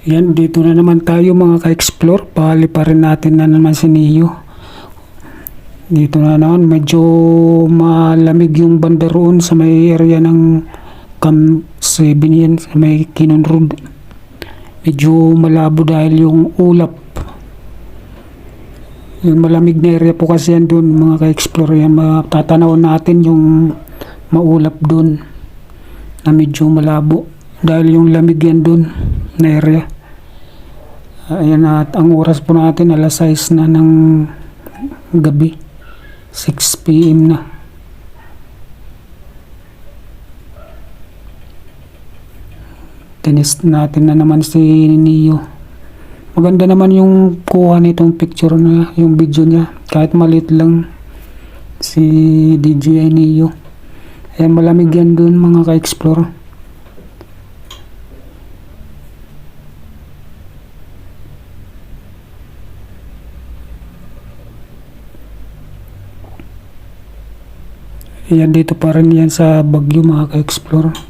Yan, dito na naman tayo mga ka-explore. Pahali pa rin natin na naman si Neo. Dito na naman, medyo malamig yung banda roon sa may area ng Camp 7 yan, sa may Kinon Road. Medyo malabo dahil yung ulap. Yung malamig na area po kasi yan doon mga ka-explore. Yan, matatanaw natin yung maulap doon na medyo malabo dahil yung lamig yan doon na area. Ayan, at ang oras po natin alas 6 na ng gabi, 6 PM na. Tinest natin na naman si Neo. Maganda naman yung kuha nitong picture na yung video niya, kahit maliit lang si DJI Neo. Ayan, malamig yan dun mga ka-explore. Ayan, dito pa rin yan sa Baguio mga ka-explore.